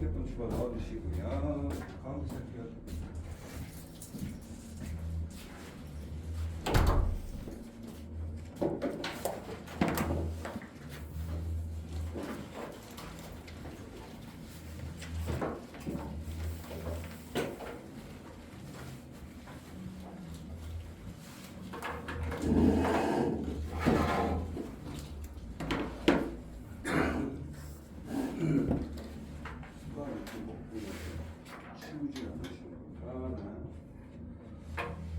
핸드폰 집어 넣어주시고요. 가운데 살게요.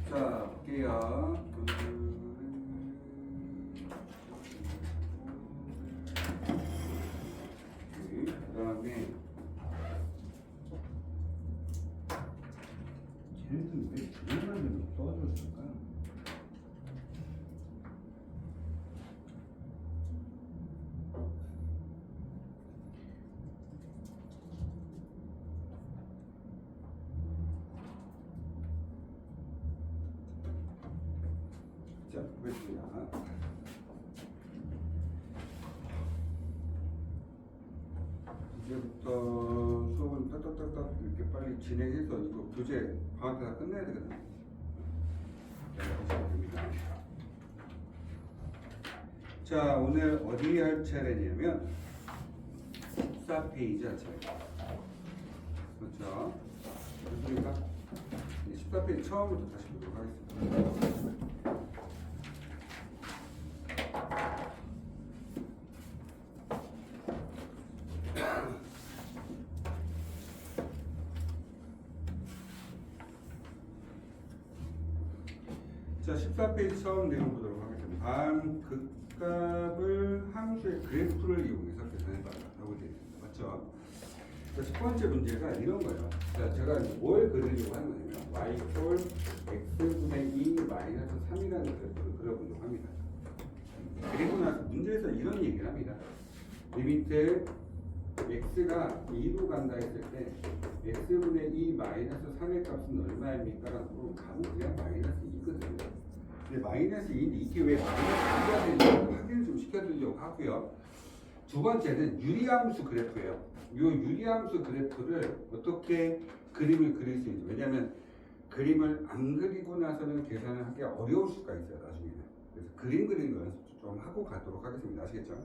자, 볼게요. 그 다음에 쟤네들은 왜 주문만으로 써줬을까? 자, 보겠습니다. 이제부터 수업은 딱딱딱딱 이렇게 빨리 진행해서 이거 교재 방학 때 다 끝내야 되거든요. 자, 됩니다. 자, 오늘 어디 할 차례냐면 14페이지 할 차례. 그렇죠? 그렇습니까? 14페이지 처음부터 다시 보도록 하겠습니다. 자, 14페이지 처음 내용 보도록 하겠습니다. 다음 극값을 함수의 그래프를 이용해서 계산해봐라고 되어 있습니다. 맞죠? 자, 첫 번째 문제가 이런 거예요. 자, 제가 뭘 그리려고 하는 거냐면 y 꼴 x분의 2 마이너스 3이라는 그래프를 그려보려고 합니다. 그리고 나서 문제에서 이런 얘기를 합니다. 리미트 x가 2로 간다 했을 때 x분의 2 마이너스 3의 값은 얼마입니까? 라고 가면 그냥 마이너스 2거든요. 근데 마이너스 2인데 이게 왜 마이너스 2가 되는지 확인을 좀 시켜드리려고 하고요. 두 번째는 유리함수 그래프예요. 이 유리함수 그래프를 어떻게 그림을 그릴 수 있는지. 왜냐하면 그림을 안 그리고 나서는 계산을 하기 어려울 수가 있어요. 나중에는. 그래서 그림 그리는 거 연습 좀 하고 가도록 하겠습니다. 아시겠죠?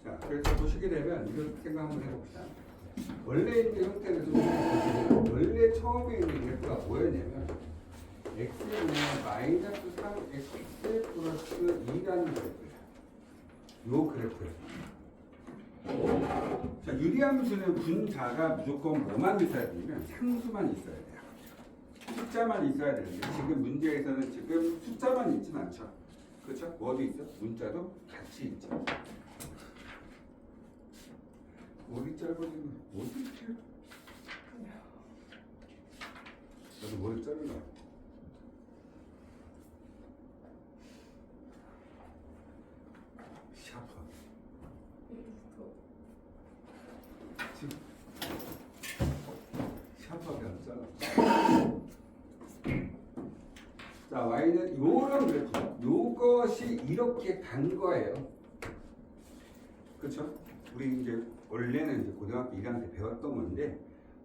자, 그래서 보시게 되면 이런 생각 한번 해봅시다. 원래 있는 형태는 좀 원래 처음에 있는 그래프가 뭐였냐면 x는 마이너스 3x 플러스 2라는 그래프예요. 요 그래프예요. 자, 유리함수는 분자가 무조건 뭐만 있어야 되냐면 상수만 있어야 돼요. 숫자만 있어야 되는데 지금 문제에서는 지금 숫자만 있진 않죠. 그렇죠? 뭐도 있어? 문자도 같이 있죠. 머리 짧아지면 어떻게? 나도 머리 자르나? 샤프. 지금 샤프하게 안 잘라. 자, y는 요런 그래프. 요것이 이렇게 간 거예요. 그렇죠? 우리 이제 원래는 이제 고등학교 1학년 때 배웠던 건데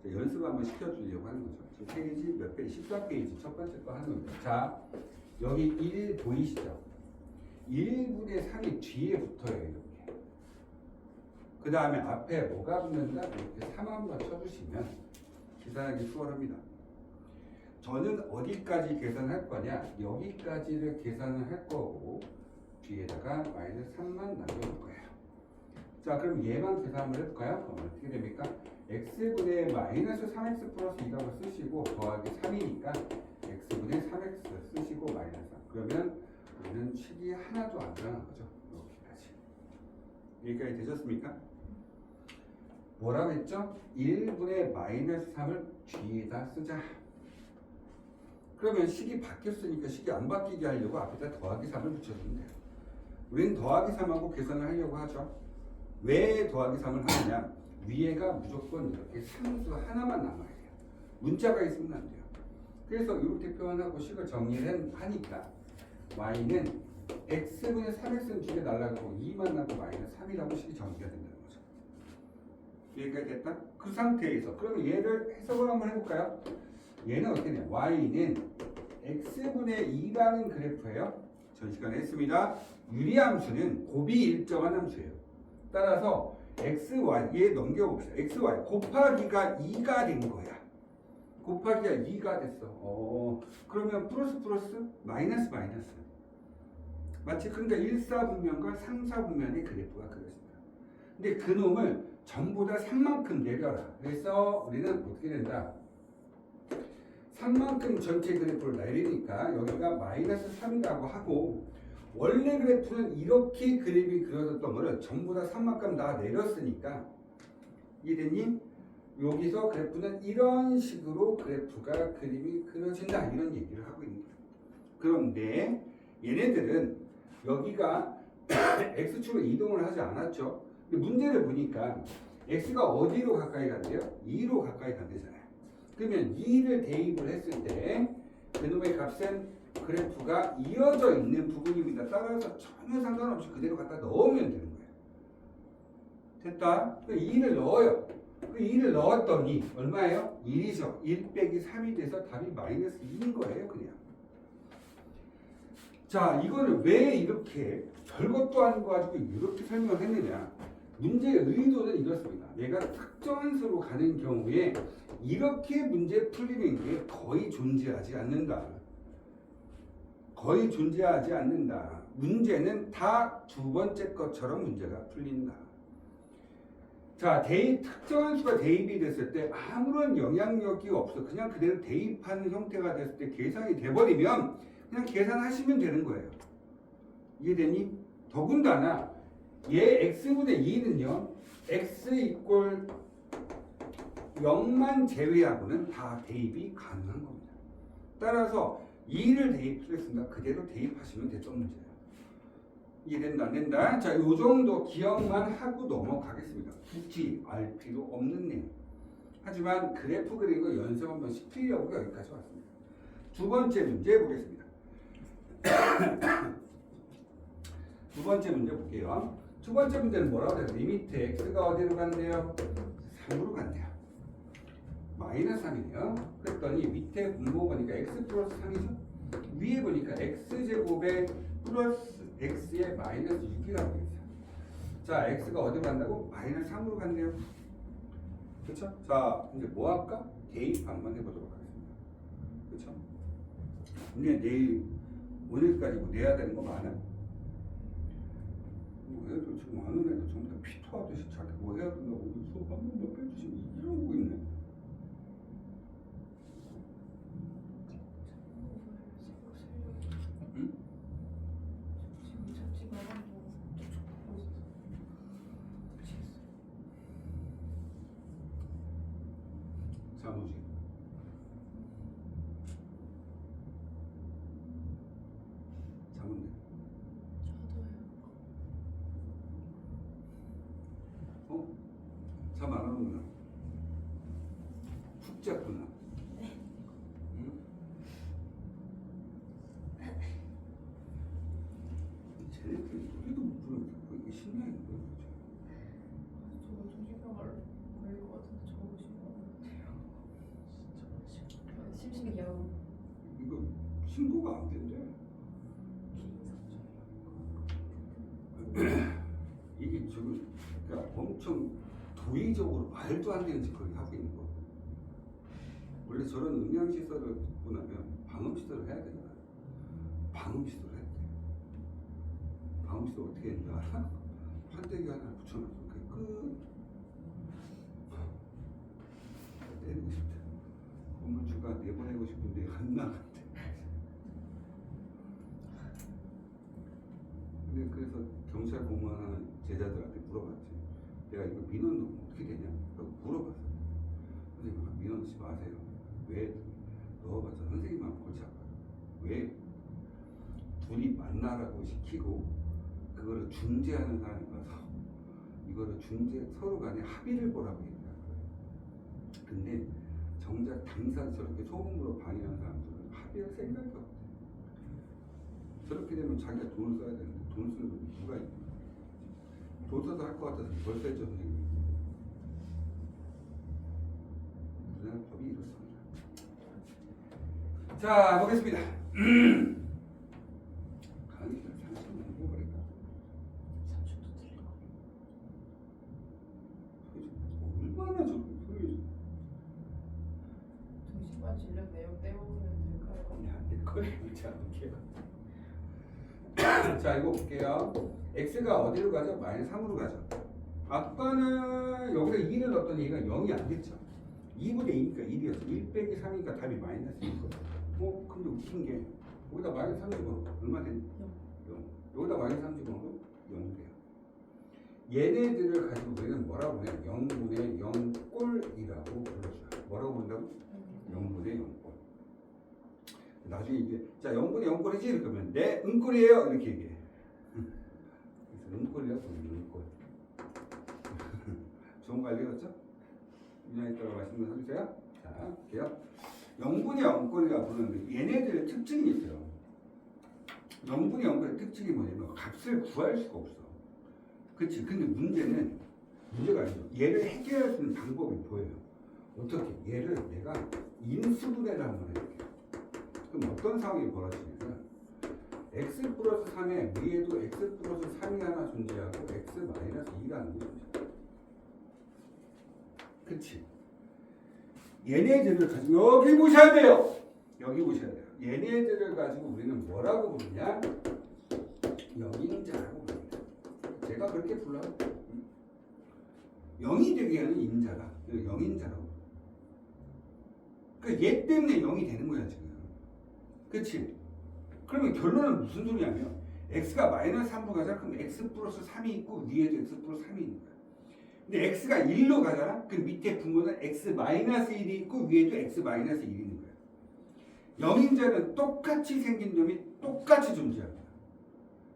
연습 한번 시켜주려고 하는 거죠. 지금 페이지 몇 페이지? 14페이지 첫 번째 거 하는 거예요. 자, 여기 1 보이시죠? 1분의 3이 뒤에 붙어요. 이렇게. 그 다음에 앞에 뭐가 붙는다? 이렇게 3 한번 쳐주시면 계산하기 수월합니다. 저는 어디까지 계산할 거냐? 여기까지를 계산을 할 거고 뒤에다가 마이너스 3만 남겨놓을 거예요. 자, 그럼 얘만 계산 한번 해볼까요? 그럼 어떻게 됩니까? x분의 마이너스 3x 플러스 2라고 쓰시고 더하기 3이니까 x분의 3x 쓰시고 마이너스 3. 그러면 우리는 식이 하나도 안 변한 거죠. 이렇게까지. 여기까지 되셨습니까? 뭐라고 했죠? 1분의 마이너스 3을 뒤에다 쓰자. 그러면 식이 바뀌었으니까 식이 안 바뀌게 하려고 앞에다 더하기 3을 붙여주면 돼요. 우리는 더하기 3하고 계산을 하려고 하죠. 왜 더하기 3을 하느냐? 위에가 무조건 이렇게 상수 하나만 남아야 돼요. 문자가 있으면 안 돼요. 그래서 이렇게 표현하고 식을 정리를 하니까 y는 x분의 3x는 두 개 날라가고 2만 남고 마이너스 3이라고 식이 정리가 된다는 거죠. 여기까지 됐다? 그 상태에서 그러면 얘를 해석을 한번 해볼까요? 얘는 어떻게 되냐? y는 x분의 2라는 그래프예요. 전 시간에 했습니다. 유리함수는 곱이 일정한 함수예요. 따라서 xy 얘 넘겨봅시다. xy 곱하기가 2가 된 거야. 곱하기가 2가 됐어. 그러면 플러스 플러스 마이너스 마이너스. 마치 그러니까 1사분면과 3사분면의 그래프가 그려집니다. 근데 그놈을 전부 다 3만큼 내려라. 그래서 우리는 어떻게 된다? 3만큼 전체 그래프를 내리니까 여기가 마이너스 3이라고 하고 원래 그래프는 이렇게 그림이 그려졌던 거를 전부 다 3만큼 다 내렸으니까 이해됐니? 여기서 그래프는 이런 식으로 그래프가 그림이 그려진다 이런 얘기를 하고 있는 거예요. 그런데 얘네들은 여기가 x축으로 이동을 하지 않았죠. 근데 문제를 보니까 x가 어디로 가까이 간대요? 2로 가까이 간대잖아요. 그러면 2를 대입을 했을 때 그놈의 값은 그래프가 이어져 있는 부분입니다. 따라서 전혀 상관없이 그대로 갖다 넣으면 되는 거예요. 됐다? 2를 넣어요. 그 2를 넣었더니 얼마예요? 1이죠. 1 빼기 3이 돼서 답이 마이너스 2인 거예요. 그냥. 자, 이거를 왜 이렇게 별것도 아닌 거 가지고 이렇게 설명을 했느냐. 문제의 의도는 이렇습니다. 내가 특정한 수로 가는 경우에 이렇게 문제 풀리는 게 거의 존재하지 않는다. 거의 존재하지 않는다. 문제는 다 두 번째 것처럼 문제가 풀린다. 자, 특정한 수가 대입이 됐을 때 아무런 영향력이 없어. 그냥 그대로 대입하는 형태가 됐을 때 계산이 돼버리면 그냥 계산하시면 되는 거예요. 이해되니? 더군다나 얘 x분의 2는요. x 이꼴 0만 제외하고는 다 대입이 가능한 겁니다. 따라서 2를 대입했습니다. 그대로 대입하시면 됐던 문제예요. 이해된다 안 된다? 자, 요 정도 기억만 하고 넘어가겠습니다. 굳이 알 필요 없는 내용. 하지만 그래프 그리는 거 연습 한 번씩 풀려고 여기까지 왔습니다. 두 번째 문제 보겠습니다. 두 번째 문제 볼게요. 두 번째 문제는 뭐라고 해요? 리미트 x가 어디로 간대요? 3으로 간대요. 마이너스 3이네요. 그랬더니 밑에 분모 보니까 x 플러스 3이죠? 위에 보니까 x제곱에 플러스 x에 마이너스 6이라고 되어 있어요. 자, x가 어디로 간다고? 마이너스 3으로 간대요. 그렇죠? 자, 이제 뭐 할까? 대입 한번 해보도록 하겠습니다. 그렇죠? 근데 오늘까지 뭐 내야 되는 거 많아? 뭐 애들 지금 하는 애들 전부 다 피토하듯이 자기 뭐 해야 된다고 수업 한 번만 빼주시면 이러고 있네. 응? 사무직. 사무직. 잠 안 오는구나. 푹 잤구나. 응? 쟤네들이 노래도 못 부르면서 이게 신나는 거야. 저 정신병 걸릴 것 같은데 적으신 거 같아요. 심신기형. 이거 신고가 안 된대. 이게 지금 그러니까 엄청 도의적으로 말도 안 되는 짓거리를 하고 있는 거. 원래 저런 음향시설을 듣고 나면 방음시설을 해야 되잖아. 방음시설을 해야 돼. 방음시설 어떻게 했는지 알아? 판때기 하나 붙여놨어. 그게 끝. 때리고 싶다. 건물주가 내보내고 싶은데 안 나간대. 근데 그래서 경찰 공무원하는 제자들한테 물어봤지. 내가 이거 민원 넣으면 어떻게 되냐? 라고 물어봤어. 선생님, 민원 넣지 마세요. 왜? 넣어봤자 선생님만 골치 아파요. 왜? 둘이 만나라고 시키고 그거를 중재하는 사람이 와서 이거를 서로 간에 합의를 보라고 얘기하는 거예요. 근데 정작 당사 저렇게 소음으로 방해하는 사람들은 합의할 생각이 없대. 저렇게 되면 자기가 돈을 써야 되는데 돈 쓰는 놈이 누가 있냐. 돈 써서 할 것 같아서 벌써 했죠 선생님. 우리나라 법이 이렇습니다. 자 보겠습니다. 강의실 3천 넘어버릴까? 3초도 틀린 거. 얼마나 저렇게 소리. 등신반 진료 내용 떼어보면 될까요? 안될 거예요. 그렇지 않을게요. 자 이거 볼게요. x가 어디로 가죠? 마이너스 3으로 가죠. 아까는 여기다 2를 넣었던 얘기가 0이 안 됐죠. 2분의 2니까 1이었어. 1 빼기 3이니까 답이 마이너스 1이거든. 근데 웃긴 게 여기다 마이너스 3 집어넣어. 얼마 되니? 0. 여기다 마이너스 3 집어넣어 0이 돼요. 얘네들을 가지고 우리는 뭐라고 해? 0분의 0꼴이라고 불러줘요. 뭐라고 부른다고? 0분의 0꼴. 나중에 이제 자 0분의 0꼴이지? 그러면 네 음꼴이에요 이렇게 얘기해. 그래서 음꼴이라고 부르는 음꼴. 좋은 거 알겠죠? 그냥 이따가 말씀 좀 해주세요. 자 볼게요. 0분의 0꼴이라고 부르는데 얘네들의 특징이 있어요. 0분의 0꼴의 특징이 뭐냐면 값을 구할 수가 없어. 그치? 근데 문제가 아니죠. 얘를 해결할 수 있는 방법이 보여요. 어떻게? 얘를 내가 인수분해를 한번 해볼게요. 그럼 어떤 상황이 벌어지냐면 x 플러스 3에 위에도 x 플러스 3이 하나 존재하고 x 마이너스 2가 하나 존재해요. 그치? 얘네들을 가지고 여기 보셔야 돼요. 여기 보셔야 돼요. 얘네들을 가지고 우리는 뭐라고 부르냐? 영인자라고 부릅니다. 제가 그렇게 불러요. 영이 되게 하는 인자가 영인자라고. 그러니까 얘 때문에 영이 되는 거야 지금. 그치? 그러면 결론은 무슨 소리냐면 x가 마이너스 3으로 가잖아. 그럼 x 플러스 3이 있고 위에도 x 플러스 3이 있는 거야. 근데 x가 1로 가잖아. 그럼 밑에 분모는 x 마이너스 1이 있고 위에도 x 마이너스 1이 있는 거야. 영인자는 똑같이 생긴 놈이 똑같이 존재합니다.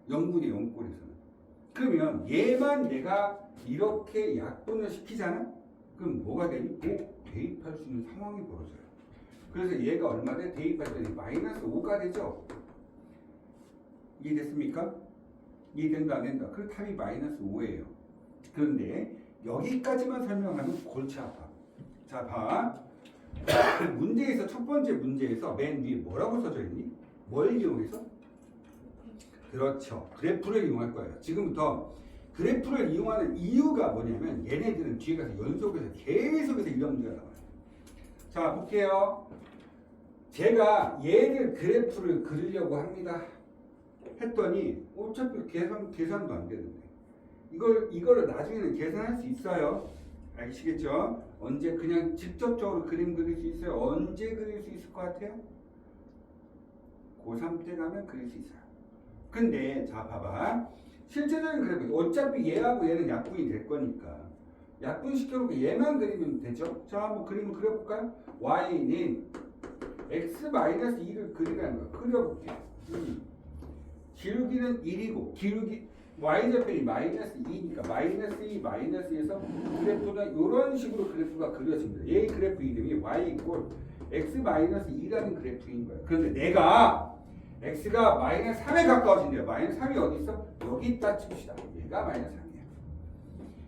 0분의 0꼴에서는. 그러면 얘만 내가 이렇게 약분을 시키잖아. 그럼 뭐가 되니? 대입할 수 있는 상황이 벌어져요. 그래서 얘가 얼마 돼? 대입할 때는 마이너스 5가 되죠. 이해됐습니까? 이해된다 안 된다? 그 답이 마이너스 5예요. 그런데 여기까지만 설명하면 골치 아파. 자 봐. 문제에서 첫 번째 문제에서 맨 위에 뭐라고 써져 있니? 뭘 이용해서? 그렇죠. 그래프를 이용할 거예요. 지금부터 그래프를 이용하는 이유가 뭐냐면 얘네들은 뒤에 가서 연속해서 계속해서 이런 문제가 나와요. 자 볼게요. 제가 얘를 그래프를 그리려고 합니다. 했더니 어차피 계산도 안 되는데 이거를 나중에는 계산할 수 있어요. 아시겠죠? 언제 그냥 직접적으로 그림 그릴 수 있어요? 언제 그릴 수 있을 것 같아요? 고3 때 가면 그릴 수 있어요. 근데 자 봐봐. 실제적인 그래프 어차피 얘하고 얘는 약분이 될 거니까 약분 시켜놓고 얘만 그리면 되죠? 자 한번 그림을 그려볼까요? y는 x-2를 그리라는 거야. 그려볼게요. 기울기는 1이고 기울기 y좌표이 마이너스 2니까 마이너스 2 마이너스 2에서 그래프는 이런 식으로 그래프가 그려집니다. 얘 그래프 이름이 y 이꼴 x-2라는 그래프인 거예요. 그런데 내가 x가 마이너스 3에 가까워진대요. 마이너스 3이 어디 있어? 여기 있다 칩시다. 얘가 마이너스 3이야.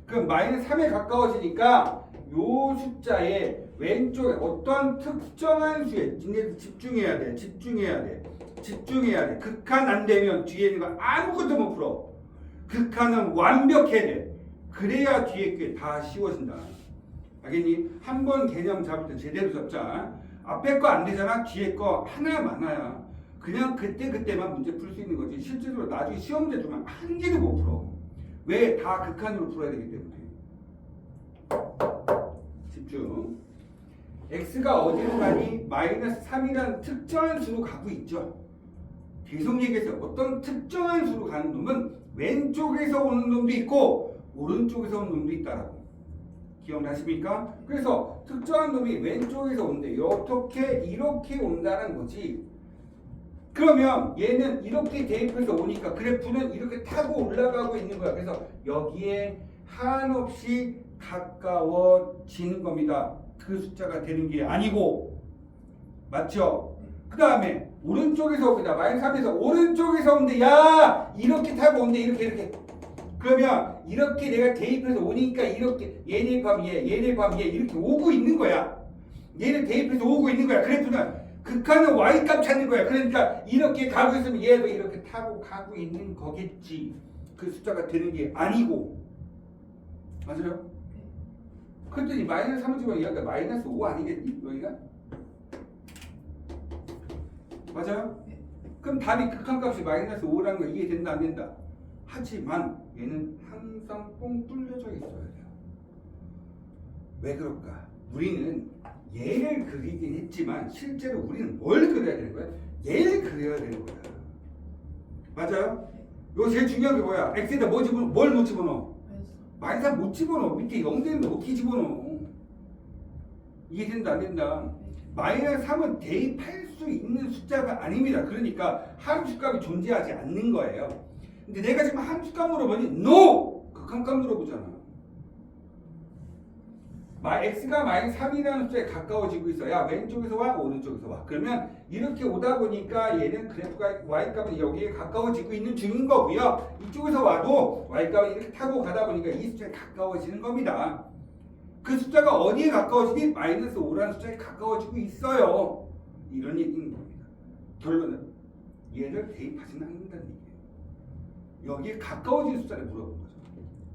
그럼 마이너스 3에 가까워지니까 요 숫자의 왼쪽에 어떤 특정한 수에 니네들 집중해야 돼. 집중해야 돼. 극한 안 되면 뒤에 있는 거 아무것도 못 풀어. 극한은 완벽해야 돼. 그래야 뒤에 게 다 쉬워진다. 알겠니? 한 번 개념 잡을 때 제대로 잡자. 앞에 거 안 되잖아. 뒤에 거 하나 많아야. 그냥 그때만 문제 풀 수 있는 거지. 실제로 나중에 시험 문제 주면 한 개도 못 풀어. 왜? 다 극한으로 풀어야 되기 때문에. 집중. x가 어디로 가니? 마이너스 3이라는 특정한 수로 가고 있죠. 계속 얘기했어요. 어떤 특정한 수로 가는 놈은 왼쪽에서 오는 놈도 있고 오른쪽에서 오는 놈도 있다라고. 기억나십니까? 그래서 특정한 놈이 왼쪽에서 온대. 어떻게 이렇게 온다는 거지. 그러면 얘는 이렇게 대입해서 오니까 그래프는 이렇게 타고 올라가고 있는 거야. 그래서 여기에 한없이 가까워지는 겁니다. 그 숫자가 되는 게 아니고. 맞죠? 그 다음에 오른쪽에서 오다 마이너스 3에서 오른쪽에서 온대. 야 이렇게 타고 온대. 이렇게 그러면 이렇게 내가 대입해서 오니까 이렇게 얘네 밥 얘네 밥 이렇게 오고 있는 거야. 얘를 대입해서 오고 있는 거야. 그래프는 극한은 y값 찾는 거야. 그러니까 이렇게 가고 있으면 얘도 이렇게 타고 가고 있는 거겠지. 그 숫자가 되는 게 아니고. 맞아요? 그랬더니 마이너스 3을 집어넣으면 여기가 마이너스 5 아니겠니? 여기가? 맞아요? 그럼 답이 극한값이 마이너스 5라는 거 이해된다 안 된다? 하지만 얘는 항상 뻥 뚫려져 있어야 돼요. 왜 그럴까? 우리는 얘를 그리긴 했지만 실제로 우리는 뭘 그려야 되는 거야? 얘를 그려야 되는 거야. 맞아요? 이거 제일 중요한 게 뭐야? x에다 뭘 못 집어넣어? 마이너스 3 못 집어넣어. 밑에 0 되는데 어떻게 집어넣어? 이해된다 안 된다? 마이너스 3은 대입할 수 있는 숫자가 아닙니다. 그러니까 함수값이 존재하지 않는 거예요. 근데 내가 지금 함수값 물어보니 NO! 극한값 물어보잖아. x가 마이너스 3이라는 숫자에 가까워지고 있어. 야 왼쪽에서 와 오른쪽에서 와. 그러면 이렇게 오다 보니까 얘는 그래프가 y값은 여기에 가까워지고 있는 중인 거고요. 이쪽에서 와도 y값은 이렇게 타고 가다 보니까 이 숫자에 가까워지는 겁니다. 그 숫자가 어디에 가까워지니? 마이너스 5라는 숫자에 가까워지고 있어요. 이런 얘기인 겁니다. 결론은 얘를 대입하지는 않는다는 얘기예요. 여기에 가까워진 숫자를 물어본 거죠.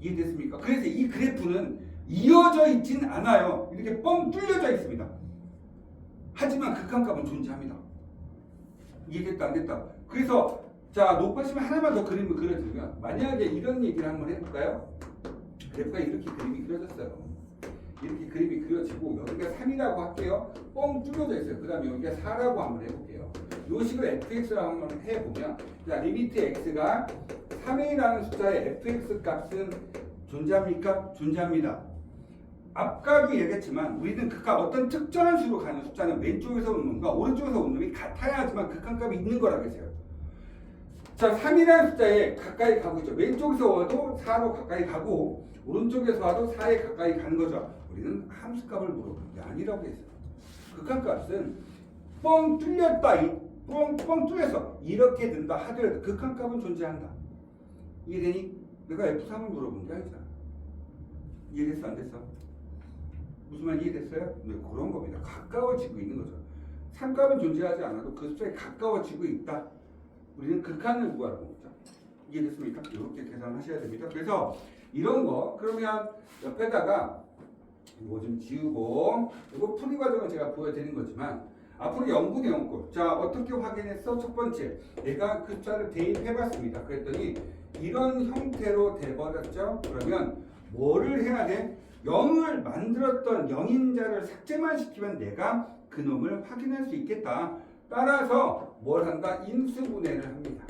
이해됐습니까? 그래서 이 그래프는 이어져 있진 않아요. 이렇게 뻥 뚫려져 있습니다. 하지만 극한값은 존재합니다. 이해됐다 안 됐다? 그래서 자 높아지면 하나만 더 그림을 그려주면 만약에 이런 얘기를 한번 해볼까요? 그래프가 이렇게 그림이 그려졌어요. 이렇게 그림이 그려지고 여기가 3이라고 할게요. 뻥 뚫려져 있어요. 그 다음에 여기가 4라고 한번 해볼게요. 이 식으로 fx를 한번 해보면 자 리미트 x가 3이라는 숫자의 fx 값은 존재합니까? 존재합니다. 아까도 얘기했지만 우리는 극한 어떤 특정한 수로 가는 숫자는 왼쪽에서 오는 놈과 오른쪽에서 오는 놈이 같아야지만 극한값이 있는 거라고 했어요. 자 3이라는 숫자에 가까이 가고 있죠. 왼쪽에서 와도 4로 가까이 가고 오른쪽에서 와도 4에 가까이 가는 거죠. 우리는 함수값을 물어보는 게 아니라고 했어요. 극한값은 뻥 뚫렸다. 뻥 뚫려서 이렇게 된다 하더라도 극한값은 존재한다. 이해되니? 내가 F3을 물어본 게 아니잖아. 이해됐어 안 됐어? 무슨 말 이해됐어요? 네, 그런 겁니다. 가까워지고 있는 거죠. 3값은 존재하지 않아도 그 숫자에 가까워지고 있다. 우리는 극한을 구하는 거죠. 이해됐습니까? 이렇게 계산하셔야 됩니다. 그래서 이런 거 그러면 옆에다가 이거 좀 지우고 이거 풀이 과정은 제가 보여드린 거지만 앞으로 0분의 0꼴. 자 어떻게 확인했어? 첫 번째 내가 그 숫자를 대입해봤습니다. 그랬더니 이런 형태로 돼버렸죠. 그러면 뭐를 해야 돼? 0을 만들었던 0인자를 삭제만 시키면 내가 그 놈을 확인할 수 있겠다. 따라서 뭘 한다? 인수분해를 합니다.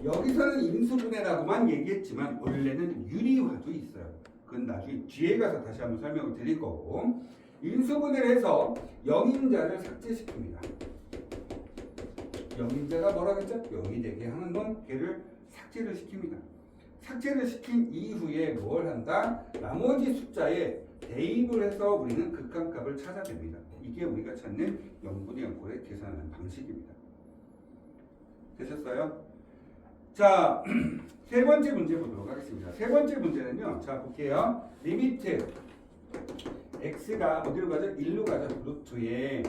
여기서는 인수분해라고만 얘기했지만 원래는 유리화도 있어요. 그건 나중에 뒤에 가서 다시 한번 설명을 드릴 거고 인수분해를 해서 0인자를 삭제시킵니다. 0인자가 뭐라고 했죠? 0이 되게 하는 건 걔를 삭제를 시킵니다. 삭제를 시킨 이후에 뭘 한다? 나머지 숫자에 대입을 해서 우리는 극한값을 찾아냅니다. 이게 우리가 찾는 0분의 0꼴의 계산하는 방식입니다. 되셨어요? 자, 세 번째 문제 보도록 하겠습니다. 세 번째 문제는요. 자, 볼게요. 리미트 x가 어디로 가죠? 1로 가죠. 루트에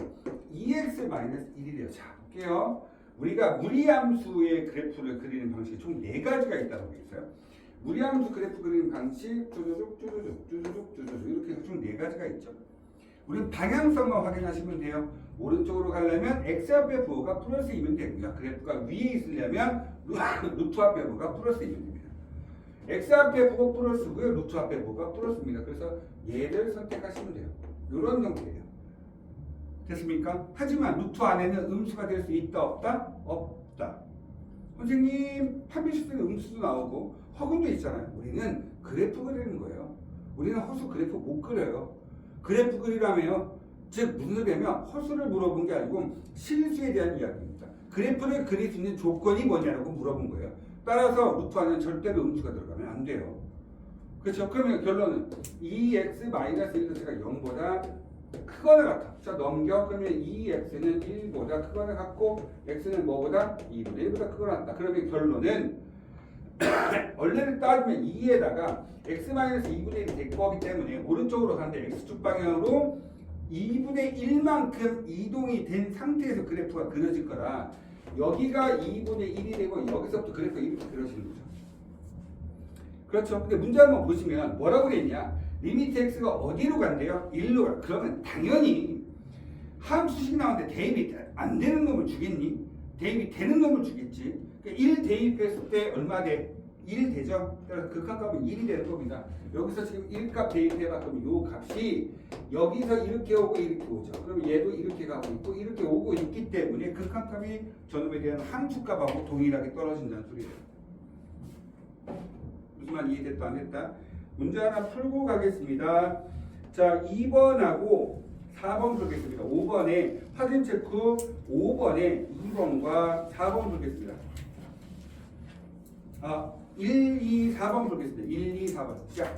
2x-1이래요. 자, 볼게요. 우리가 무리함수의 그래프를 그리는 방식이 총 4가지가 있다고 했어요. 무리함수 그래프 그리는 방식 쭈루룩 이렇게 총 4가지가 있죠. 우리는 방향성만 확인하시면 돼요. 오른쪽으로 가려면 x 앞에 부호가 플러스 2면 되고요. 그래프가 위에 있으려면 루트 앞에 부호가 플러스 2면 됩니다. x 앞에 부호 플러스고요. 루트 앞에 부호가 플러스입니다. 그래서 얘를 선택하시면 돼요. 이런 형태예요. 됐습니까? 하지만 루트 안에는 음수가 될 수 있다 없다? 없다. 선생님 판별식에는 음수도 나오고 허근도 있잖아요. 우리는 그래프 그리는 거예요. 우리는 허수 그래프 못 그려요. 그래프 그리라며요. 즉 무슨 소리냐면 허수를 물어본 게 아니고 실수에 대한 이야기입니다. 그래프를 그릴 수 있는 조건이 뭐냐라고 물어본 거예요. 따라서 루트 안에는 절대로 음수가 들어가면 안 돼요. 그렇죠? 그러면 결론은 2x-1 자체가 0보다 크거나 같아. 자, 넘겨. 그러면 2x는 1보다 크거나 같고 x는 뭐보다 2보다 1보다 크거나 같다. 그러면 결론은 원래는 따지면 2에다가 x-2분의 1이 될 거기 때문에 오른쪽으로 가는데 x축 방향으로 2분의 1만큼 이동이 된 상태에서 그래프가 그려질 거라 여기가 2분의 1이 되고 여기서부터 그래프가 이렇게 그려지는 거죠. 그렇죠. 근데 문제 한번 보시면 뭐라고 그랬냐? 리미트 x가 어디로 간대요? 1로 가. 그러면 당연히 함수식 나오는데 대입이 안 되는 놈을 주겠니? 대입이 되는 놈을 주겠지. 그러니까 1 대입했을 때 얼마 돼? 1 되죠? 그래서 극한값은 1이 되는 겁니다. 여기서 지금 1값 대입해봐. 그럼 요 값이 여기서 이렇게 오고 이렇게 오죠. 그럼 얘도 이렇게 가고 있고 이렇게 오고 있기 때문에 극한값이 저놈에 대한 함수값하고 동일하게 떨어진다는 소리예요. 무슨 말 이해됐다 안 됐다? 문제 하나 풀고 가겠습니다. 자, 2번하고 4번 풀겠습니다. 5번에 확인 체크 5번에 2번과 4번 풀겠습니다. 1, 2, 4번 풀겠습니다. 1, 2, 4번. 시작.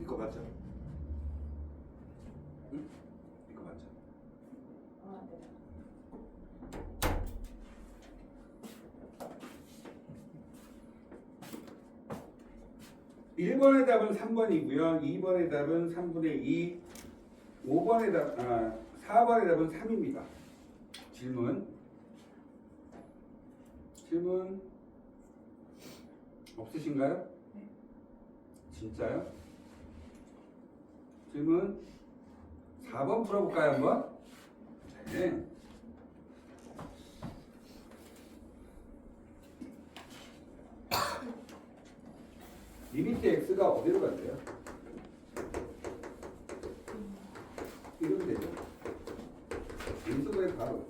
이거 맞죠? 응? 이거 맞죠? 네. 1번의 답은 3번이고요. 2번의 답은 3분의 2, 5번의 답, 4번의 답은 3입니다. 질문 없으신가요? 네. 진짜요? 질문 4번 풀어볼까요 한번? 네. 리미트 x가 어디로 갈게요? 이러면 되죠. 인수분해 바로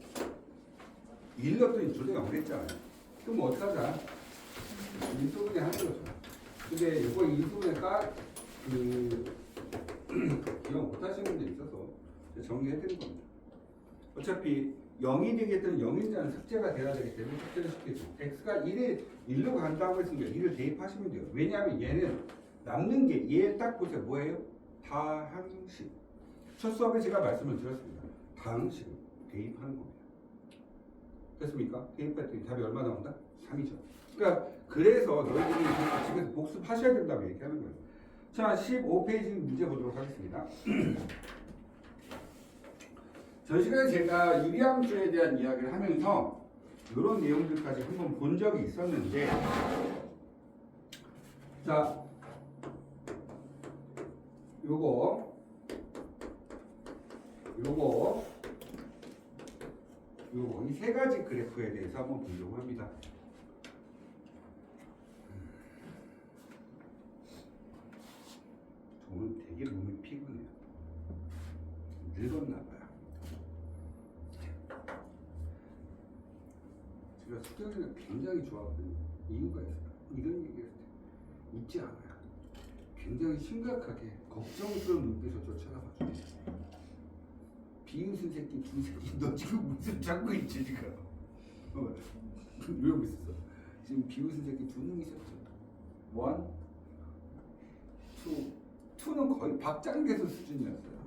1 넣었더니 조정이 안 됐잖아요. 그럼 어떡하자? 인수분해 하는 거죠. 근데 이거 인수분해 기억 못 하시는 분도 있어서 정리해드린 겁니다. 어차피 0이 되겠든 0인자는 삭제가 돼야 되기 때문에 삭제를 시키죠. x가 1로 간다고 했으니까 1을 대입하시면 돼요. 왜냐하면 얘는 남는 게 얘 딱 보세요. 뭐예요? 다항식. 첫 수업에 제가 말씀을 드렸습니다. 다항식 대입하는 겁니다. 됐습니까? 대입했더니 답이 얼마 나온다? 3이죠. 그러니까 그래서 너희들이 집에서 복습하셔야 된다고 얘기하는 거예요. 자, 15페이지 문제 보도록 하겠습니다. 전 시간에 제가 유리함수에 대한 이야기를 하면서 이런 내용들까지 한번 본 적이 있었는데, 자, 요거 이 세 가지 그래프에 대해서 한번 보려고 합니다. 오늘 되게 몸이 피곤해요. 늙었나 봐요. 제가 수경이는 굉장히 좋아하거든요. 이유가 있어요. 이런 얘기했을 때 웃지 않아요. 굉장히 심각하게 걱정스러운 눈빛으로 저 쳐다봐줘요. 비웃은 새끼 두 새끼 너 지금 무슨 잡고 있지 지금? 이러고 있었어. 지금 비웃은 새끼 두 명 있었죠. 원, 투는 거의 박장대소 수준이었어요.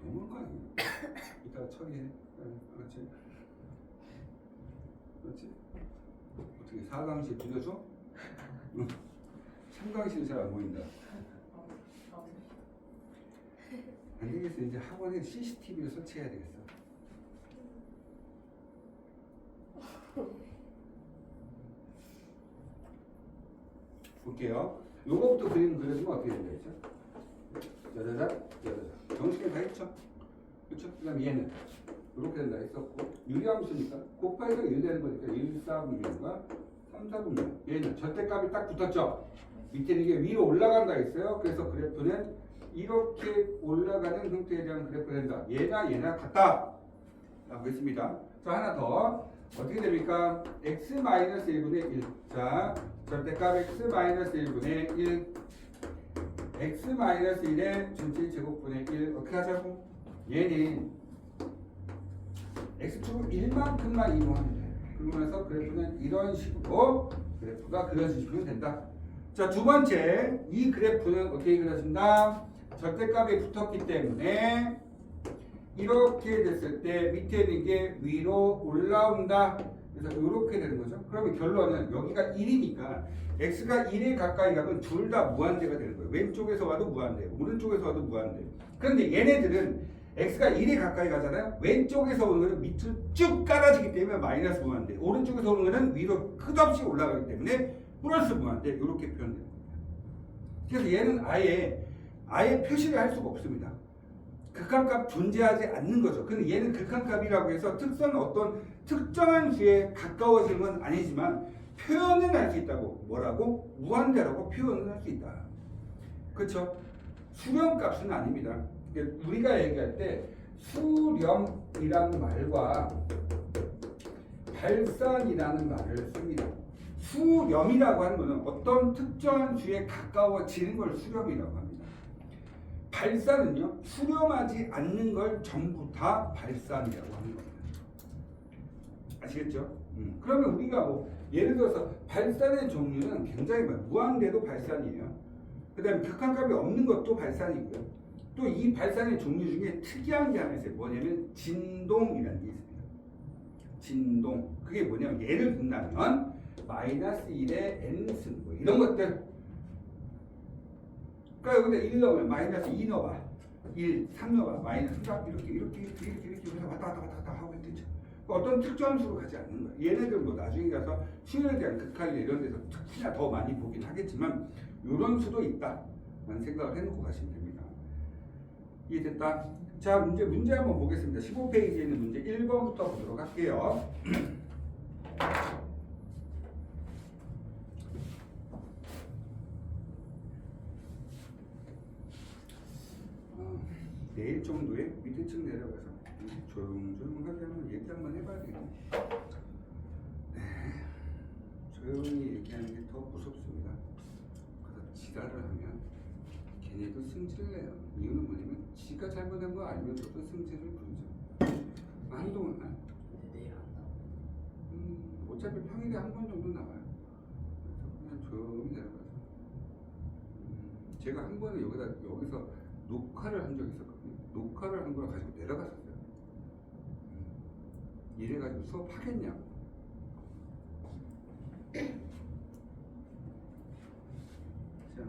너무한 거 아니에요? 이따 처리해. 그렇지? 그렇지? 어떻게 4강실 빌려줘? 3강실 잘 안 보인다. 안 되겠어. 이제 학원에 CCTV를 설치해야 되겠어. 볼게요. 요거부터 그려주면 어떻게 된다 했죠? 짜자자. 정식에 다 했죠? 그렇죠? 그 다음에 얘는 이렇게 된다 했었고 유리함수니까 곱하기가 1 되는 거니까 1, 4분면과 3, 4분면 얘는 절대값이 딱 붙었죠? 밑에는 이게 위로 올라간다 했어요. 그래서 그래프는 이렇게 올라가는 형태에 대한 그래프가 된다. 얘나 같다. 라고 했습니다. 자, 하나 더. 어떻게 됩니까? x-1분의 1. 자, 절대값 x-1분의 1. x-1의 전체 제곱분의 1. 어떻게 하자고? 얘는 x축을 1만큼만 이동하면 돼요. 그러면서 그래프는 이런 식으로 그래프가 그려지시면 된다. 자, 두 번째. 이 그래프는 어떻게 그려진다? 절대값이 붙었기 때문에 이렇게 됐을 때 밑에 있는 게 위로 올라온다. 그래서 이렇게 되는 거죠. 그러면 결론은 여기가 1이니까 x가 1에 가까이 가면 둘 다 무한대가 되는 거예요. 왼쪽에서 와도 무한대, 오른쪽에서 와도 무한대. 그런데 얘네들은 x가 1에 가까이 가잖아요. 왼쪽에서 오는 거는 밑으로 쭉 깔아지기 때문에 마이너스 무한대, 오른쪽에서 오는 거는 위로 끝없이 올라가기 때문에 플러스 무한대. 이렇게 표현되는 겁니다. 그래서 얘는 아예 표시를 할 수가 없습니다. 극한값 존재하지 않는 거죠. 근데 얘는 극한값이라고 해서 어떤 특정한 수에 가까워지는 건 아니지만 표현은 할 수 있다고. 뭐라고? 무한대라고 표현을 할 수 있다. 그렇죠? 수렴값은 아닙니다. 우리가 얘기할 때 수렴이라는 말과 발산이라는 말을 씁니다. 수렴이라고 하는 것은 어떤 특정한 수에 가까워지는 걸 수렴이라고 합니다. 발산은요, 수렴하지 않는 걸 전부 다 발산이라고 하는 겁니다. 아시겠죠? 그러면 우리가 뭐 예를 들어서 발산의 종류는 굉장히 많아요. 무한대도 발산이에요. 그 다음에 극한값이 없는 것도 발산이고요. 또 이 발산의 종류 중에 특이한 게 하나 있어요. 뭐냐면 진동이라는 게 있습니다. 진동. 그게 뭐냐면 예를 든다면 마이너스 1의 n승 뭐 이런 것들. 그러니까 여기다 1 넣으면 마이너스 2 넣어봐. 1, 3 넣어봐. 마이너스 3 이렇게 왔다 갔다 하고 있죠. 어떤 특정한 수로 가지 않는 거야. 얘네들 뭐 나중에 가서 수열에 대한 극한이 이런 데서 특히나 더 많이 보긴 하겠지만 이런 수도 있다. 라는 생각을 해놓고 가시면 됩니다. 이해됐다? 자, 문제 한번 보겠습니다. 15페이지에 있는 문제 1번부터 보도록 할게요. 내일 정도에 밑에 층 내려가서 조용조용하게 한번 얘기 한번 해봐야 되겠네. 네, 조용히 얘기하는 게 더 무섭습니다. 그래서 지랄을 하면 걔네도 승질을 내요. 이유는 뭐냐면 지가 잘못한 거 알면서도 승질을 부르죠. 한동안 내일 안 나와. 어차피 평일에 한 번 정도 나와요. 그래서 그냥 조용히 내려가서 제가 한 번은 여기서 녹화를 한 적이 있었거든요. 녹화를 한 걸 가지고 내려갔었어요. 이래가지고 수업하겠냐고. 자,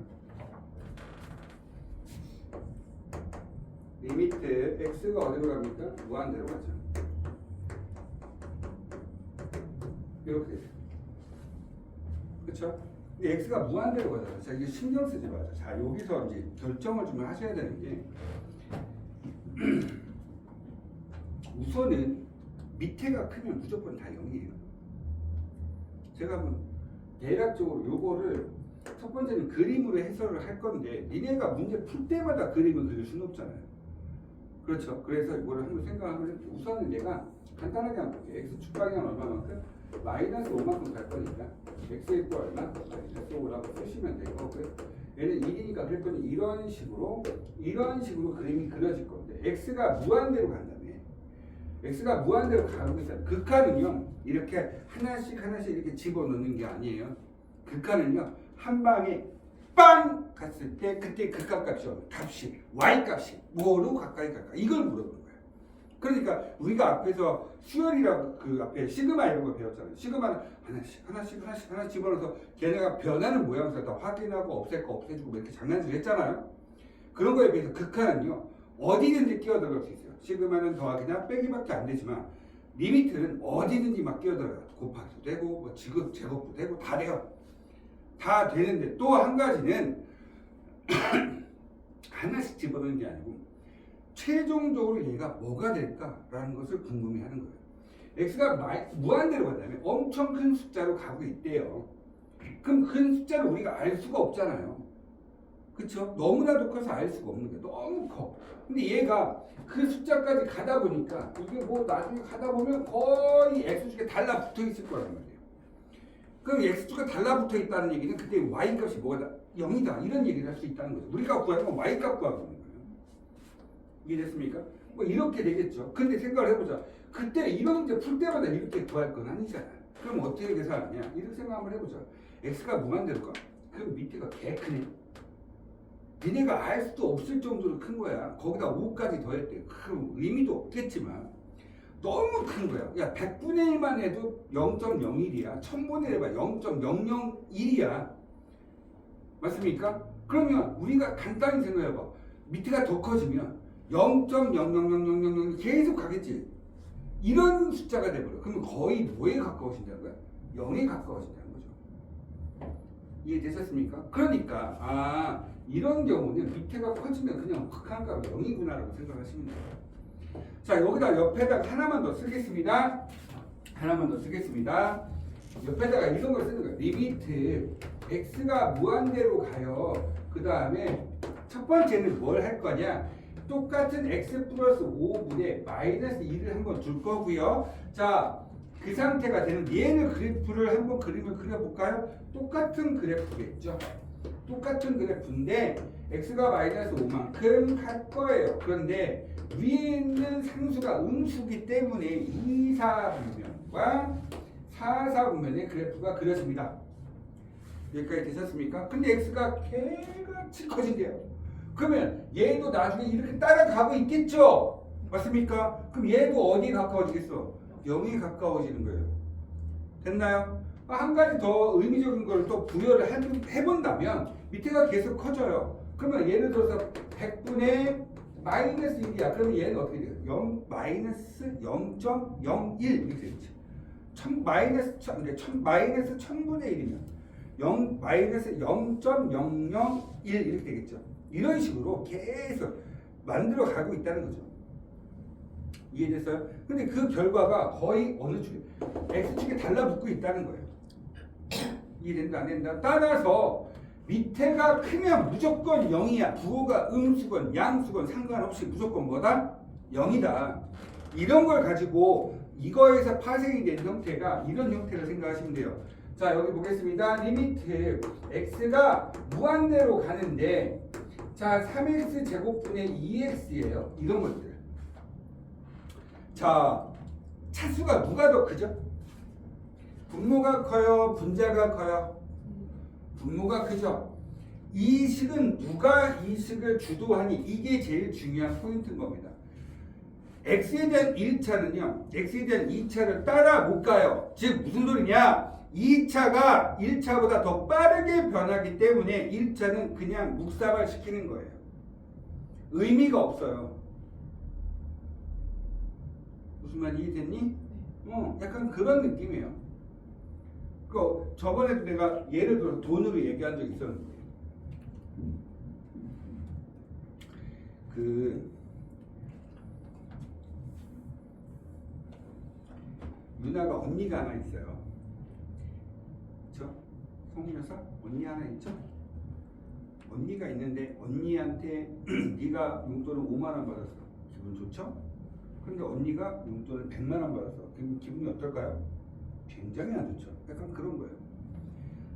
리미트 x가 어디로 갑니까? 무한대로 가죠. 이렇게 되죠. 그쵸? 근데 x가 무한대로 가잖아. 자, 이게 신경 쓰지 마자. 자, 여기서 이제 결정을 좀 하셔야 되는 게 우선은 밑에가 크면 무조건 다 0이에요. 제가 한번 대략적으로 요거를 첫 번째는 그림으로 해설을 할 건데 니네가 문제 풀 때마다 그림을 그릴 수는 없잖아요. 그렇죠. 그래서 이거를 한번 생각하면 이렇게 우선은 내가 간단하게 한번 볼게요. x축 방향 얼마만큼? 마이너스 5만큼 갈 거니까 x의 또 얼마? 마이너스 5라고 쓰시면 되고 얘는 1이니까 그랬더니 이런 식으로 그림이 그려질 건데 x가 무한대로 간다며. x가 무한대로 가고 있어요. 극한은요 이렇게 하나씩 이렇게 집어넣는 게 아니에요. 극한은요 한 방에 빵 갔을 때 그때 값이 y 값이 뭐로 가까이 갈까 이걸 물어보는 거예요. 그러니까 우리가 앞에서 수열이라고 그 앞에 시그마 이런 거 배웠잖아요. 시그마는 하나씩 집어넣어서 걔네가 변하는 모양새를 다 확인하고 없애주고 이렇게 장난질 했잖아요. 그런 거에 비해서 극한은요 어디든지 끼어들어갈 수 있어요. 시그마는 더하기나 빼기밖에 안 되지만 리미트는 어디든지 막 끼어들어요. 곱하기도 되고 뭐 제곱도 되고 다 돼요. 다 되는데 또 한 가지는 하나씩 집어넣는 게 아니고 최종적으로 얘가 뭐가 될까라는 것을 궁금해하는 거예요. x가 무한대로 간다면 엄청 큰 숫자로 가고 있대요. 그럼 큰 숫자를 우리가 알 수가 없잖아요. 그쵸? 너무나도 커서 알 수가 없는 거예요. 너무 커. 근데 얘가 그 숫자까지 가다 보니까 이게 뭐 나중에 가다 보면 거의 x축에 달라붙어 있을 거란 말이에요. 그럼 x축에 달라붙어 있다는 얘기는 그때 y값이 뭐가 0이다 이런 얘기를 할 수 있다는 거죠. 우리가 구하는 건 y값 구하고 있는 거예요. 이해됐습니까? 뭐 이렇게 되겠죠. 근데 생각을 해보자. 그때 이런 문제 풀 때마다 이렇게 구할 건 아니잖아. 그럼 어떻게 계산하냐? 이렇게 생각 한번 해보자. x가 무한대로가? 그럼 밑에가 개 크네. 니네가 알 수도 없을 정도로 큰 거야. 거기다 5까지 더했대. 그럼 의미도 없겠지만 너무 큰 거야. 야 100분의 1만 해도 0.01이야. 1000분의 1 해봐 0.001이야. 맞습니까? 그러면 우리가 간단히 생각해봐. 밑에가 더 커지면 0.00000 계속 가겠지. 이런 숫자가 돼버려. 그러면 거의 뭐에 가까워진다는 거야? 0에 가까워진다는 거죠. 이해되셨습니까? 그러니까 이런 경우는 밑에가 커지면 그냥 극한값 0이구나라고 생각하시면 돼요. 자 여기다 옆에다가 하나만 더 쓰겠습니다. 옆에다가 이런 걸 쓰는 거예요. 리미트 x가 무한대로 가요. 그 다음에 첫 번째는 뭘 할 거냐? 똑같은 x 플러스 5분의 마이너스 2를 한번 줄 거고요. 자, 그 상태가 되는 얘는 그래프를 한번 그림을 그려볼까요? 똑같은 그래프겠죠. 똑같은 그래프인데 x가 마이너스 5만큼 갈 거예요. 그런데 위에 있는 상수가 음수기 때문에 2, 4분면과 4, 4분면의 그래프가 그려집니다. 여기까지 되셨습니까? 근데 x가 개같이 커진대요. 그러면 얘도 나중에 이렇게 따라가고 있겠죠? 맞습니까? 그럼 얘도 어디에 가까워지겠어? 0에 가까워지는 거예요. 됐나요? 한 가지 더 의미적인 걸 또 부여를 해본다면 밑에가 계속 커져요. 그러면 예를 들어서 100분의 마이너스 1이야. 그러면 얘는 어떻게 돼요? 0 마이너스 0.01 이렇게 되겠지. 마이너스 1000분의 1이면 0 마이너스 0.001 이렇게 되겠죠. 이런 식으로 계속 만들어 가고 있다는 거죠. 이해됐어요? 근데 그 결과가 거의 어느 축에 x축에 달라붙고 있다는 거예요. 이해된다 안 된다? 따라서 밑에가 크면 무조건 0이야. 부호가 음수건 양수건 상관없이 무조건 뭐다? 0이다. 이런 걸 가지고 이거에서 파생이 된 형태가 이런 형태를 생각하시면 돼요. 자 여기 보겠습니다. 리미트 x가 무한대로 가는데 자 3x 제곱분의 2x예요. 이런 것들. 자 차수가 누가 더 크죠? 분모가 커요? 분자가 커요? 분모가 크죠? 이 식은 누가 이 식을 주도하니 이게 제일 중요한 포인트인 겁니다. x에 대한 1차는요. x에 대한 2차를 따라 못 가요. 즉 무슨 소리냐? 2차가 1차보다 더 빠르게 변하기 때문에 1차는 그냥 묵사발 시키는 거예요. 의미가 없어요. 무슨 말 이해됐니? 약간 그런 느낌이에요. 그 저번에도 내가 예를 들어 돈으로 얘기한 적이 있었는데 그 누나가 언니가 하나 있어요. 그렇죠? 송여사 언니 하나 있죠? 언니가 있는데 언니한테 네가 용돈을 5만 원 받았어. 기분 좋죠? 근데 언니가 용돈을 100만 원 받았어. 그럼 기분이 어떨까요? 굉장히 안 좋죠. 약간 그런 거예요.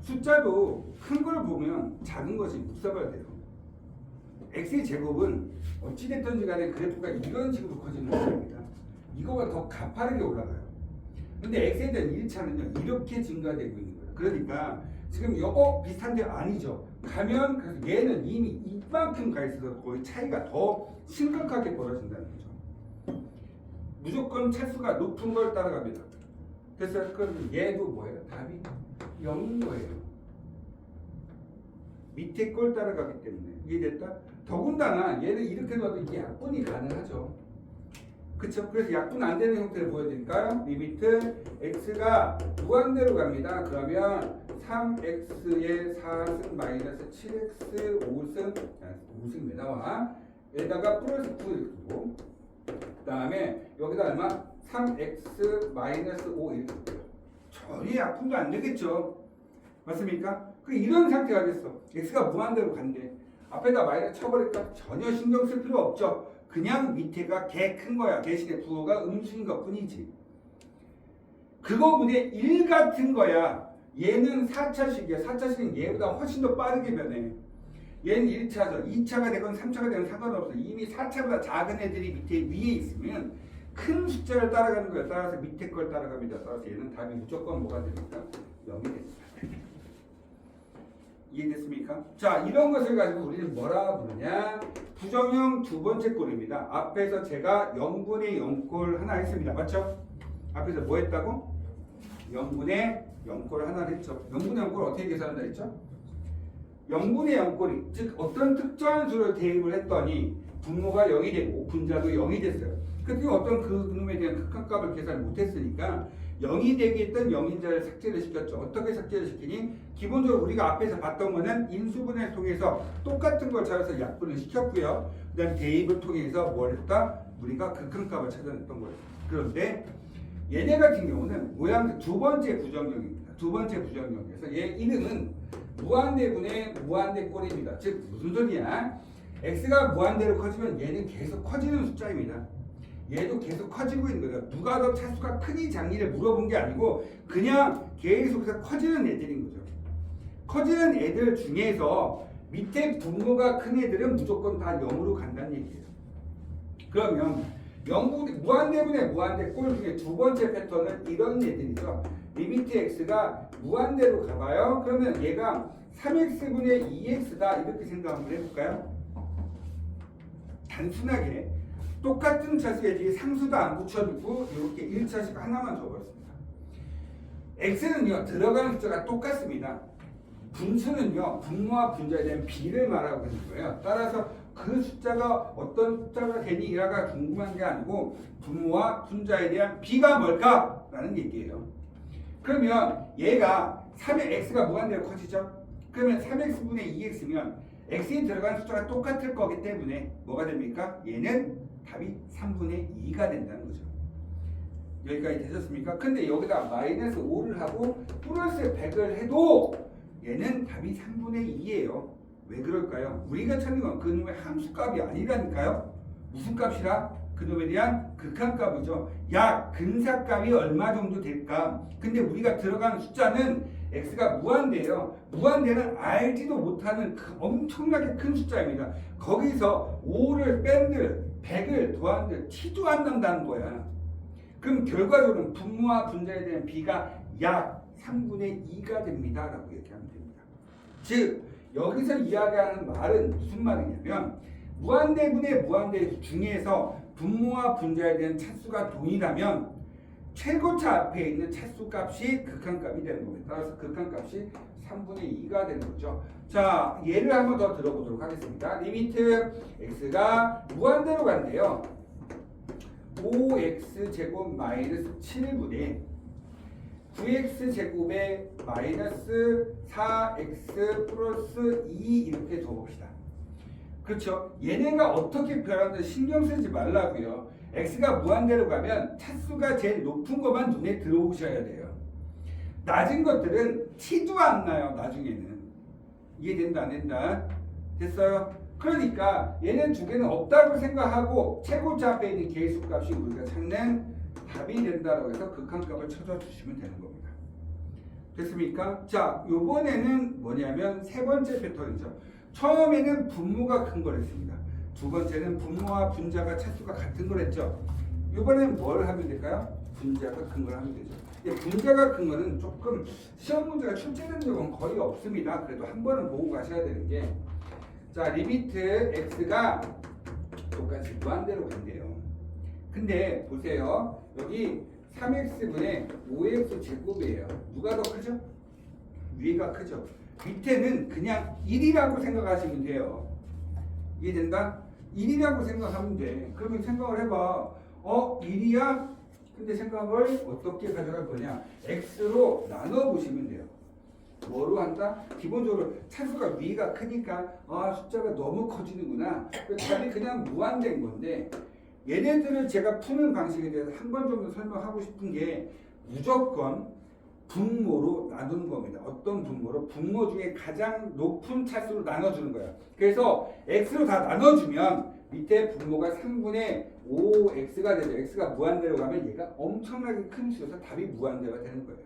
숫자도 큰 걸 보면 작은 것이 묵사봐야 돼요. x의 제곱은 어찌됐든지 간에 그래프가 이런 식으로 커지는 겁니다. 이거가 더 가파르게 올라가요. 근데 x에 대한 1차는요 이렇게 증가되고 있는 거예요. 그러니까 지금 요거 비슷한데 아니죠. 가면 그래서 얘는 이미 이만큼 가 있어서 거의 차이가 더 심각하게 벌어진다는 거죠. 무조건 차수가 높은 걸 따라갑니다. 그래서 그럼 얘도 뭐예요? 답이 0인 거예요. 밑에 걸 따라가기 때문에. 이해됐다? 더군다나 얘를 이렇게 놔도 이게 약분이 가능하죠. 그쵸? 그래서 약분 안 되는 형태를 보여드릴까요? 리미트 x가 무한대로 갑니다. 그러면 3x의 4승 마이너스 7x 5승 왜 나와? 여기다가 플러스 9 이렇게 두고 그 다음에 여기다 얼마? 3x 마이너스 5 이렇게 두고요. 전혀 약분도 안 되겠죠. 맞습니까? 그 이런 상태가 됐어. x가 무한대로 간대. 앞에다 마이너스 쳐버릴까? 전혀 신경 쓸 필요 없죠. 그냥 밑에가 개 큰 거야. 대신에 부호가 음수인 것 뿐이지. 그거분의 1 같은 거야. 얘는 4차식이야. 4차식은 얘보다 훨씬 더 빠르게 변해. 얘는 1차죠. 2차가 되건 3차가 되건 상관없어. 이미 4차보다 작은 애들이 밑에 위에 있으면 큰 숫자를 따라가는 거야. 따라서 밑에 걸 따라갑니다. 따라서 얘는 답이 무조건 뭐가 됩니까? 0이 됩니다. 이해됐습니까? 자, 이런 것을 가지고 우리는 뭐라 부르냐? 부정형 두 번째 꼴입니다. 앞에서 제가 0분의 0꼴 하나 했습니다. 맞죠? 앞에서 뭐 했다고? 0분의 0꼴 하나 했죠. 0분의 0꼴 어떻게 계산한다 했죠? 0분의 0꼴이 즉 어떤 특정한 수를 대입을 했더니 분모가 0이 되고 분자도 0이 됐어요. 그때 어떤 그 놈에 대한 극한값을 계산을 못했으니까 0이 되게 했던 0인자를 삭제를 시켰죠. 어떻게 삭제를 시키니? 기본적으로 우리가 앞에서 봤던 거는 인수분해를 통해서 똑같은 걸 찾아서 약분을 시켰고요. 그 다음 대입을 통해서 뭘 했다? 우리가 극한값을 찾아냈던 거예요. 그런데 얘네 같은 경우는 모양 두 번째 부정형입니다. 두 번째 부정형에서 얘 이름은 무한대분의 무한대꼴입니다. 즉 무슨 소리야? x가 무한대로 커지면 얘는 계속 커지는 숫자입니다. 얘도 계속 커지고 있는 거예요. 누가 더 차수가 크니 작니를 물어본 게 아니고 그냥 계속해서 커지는 애들인 거죠. 커지는 애들 중에서 밑에 분모가 큰 애들은 무조건 다 0으로 간다는 얘기예요. 그러면 무한대분의 무한대꼴 중에 두 번째 패턴은 이런 애들이죠. 리미트 x가 무한대로 가봐요. 그러면 얘가 3x분의 2x다 이렇게 생각 한번 해볼까요? 단순하게 똑같은 차수에 뒤에 상수도 안 붙여주고 이렇게 1차식 하나만 줘버렸습니다. x는요 들어가는 숫자가 똑같습니다. 분수는요 분모와 분자에 대한 비를 말하고 있는 거예요. 따라서 그 숫자가 어떤 숫자가 되니라가 궁금한 게 아니고 분모와 분자에 대한 비가 뭘까라는 얘기예요. 그러면 얘가 3의 x가 무한대로 커지죠. 그러면 3x분의 2x면 x에 들어간 숫자가 똑같을 거기 때문에 뭐가 됩니까? 얘는 답이 3분의 2가 된다는 거죠. 여기까지 되셨습니까? 근데 여기다 마이너스 5를 하고 플러스 100을 해도 얘는 답이 3분의 2예요. 왜 그럴까요? 우리가 찾는 건 그놈의 함수값이 아니라니까요. 무슨 값이라? 그놈에 대한 극한값이죠. 약 근사값이 얼마 정도 될까? 근데 우리가 들어가는 숫자는 x가 무한대예요. 무한대는 알지도 못하는 엄청나게 큰 숫자입니다. 거기서 5를 뺀들 100을 더한들 티도 안 난다는 거야. 그럼 결과적으로는 분모와 분자에 대한 비가 약 3분의 2가 됩니다. 라고 얘기하면 됩니다. 즉 여기서 이야기하는 말은 무슨 말이냐면 무한대분의 무한대 중에서 분모와 분자에 대한 차수가 동일하면 최고차 앞에 있는 차수값이 극한값이 되는 겁니다. 따라서 극한값이 3분의 2가 되는 거죠. 자, 예를 한번 더 들어보도록 하겠습니다. 리미트 x가 무한대로 간대요. 5x 제곱 마이너스 7분의 9x 제곱에 마이너스 4x 플러스 2 이렇게 줘봅시다. 그렇죠? 얘네가 어떻게 변하는지 신경 쓰지 말라고요. x가 무한대로 가면 차수가 제일 높은 것만 눈에 들어오셔야 돼요. 낮은 것들은 티도 안 나요. 나중에는. 이해된다 안 된다? 됐어요? 그러니까 얘네 두 개는 없다고 생각하고 최고차 앞에 있는 계수값이 우리가 찾는 답이 된다고 해서 극한값을 찾아주시면 되는 겁니다. 됐습니까? 자, 요번에는 뭐냐면 세 번째 패턴이죠. 처음에는 분모가 큰 걸 했습니다. 두 번째는 분모와 분자가 차수가 같은 걸 했죠. 요번에는 뭘 하면 될까요? 분자가 큰 걸 하면 되죠. 분자가 큰 거는 조금 시험 문제가 출제된 적은 거의 없습니다. 그래도 한 번은 보고 가셔야 되는 게, 자, 리미트 x가 똑같이 무한대로 간대요. 근데 보세요. 여기 3x분의 5x 제곱이에요. 누가 더 크죠? 위가 크죠. 밑에는 그냥 1이라고 생각하시면 돼요. 이해된다? 1이라고 생각하면 돼. 그러면 생각을 해봐. 1이야? 근데 생각을 어떻게 가져갈 거냐? x로 나눠보시면 돼요. 뭐로 한다? 기본적으로 차수가 위가 크니까 숫자가 너무 커지는구나. 답이 그냥 무한대인 건데, 얘네들을 제가 푸는 방식에 대해서 한 번 정도 설명하고 싶은 게 무조건 분모로 나누는 겁니다. 어떤 분모로? 분모 중에 가장 높은 차수로 나눠주는 거야. 그래서 x로 다 나눠주면 밑에 분모가 3분의 5x가 되죠. x가 무한대로 가면 얘가 엄청나게 큰 수여서 답이 무한대가 되는 거예요.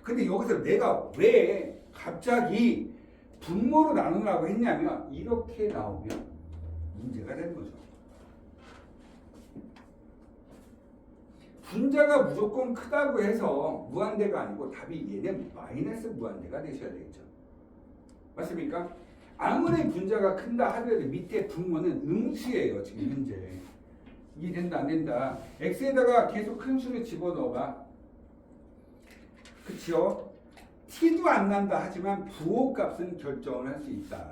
근데 여기서 내가 왜 갑자기 분모로 나누라고 했냐면 이렇게 나오면 문제가 되는 거죠. 분자가 무조건 크다고 해서 무한대가 아니고 답이 얘는 마이너스 무한대가 되셔야 되겠죠. 맞습니까? 아무리 분자가 큰다 하더라도 밑에 분모는 음수예요. 지금 현재. 이해된다 안 된다? x에다가 계속 큰 수를 집어넣어봐. 그치요? 티도 안 난다 하지만 부호값은 결정을 할 수 있다.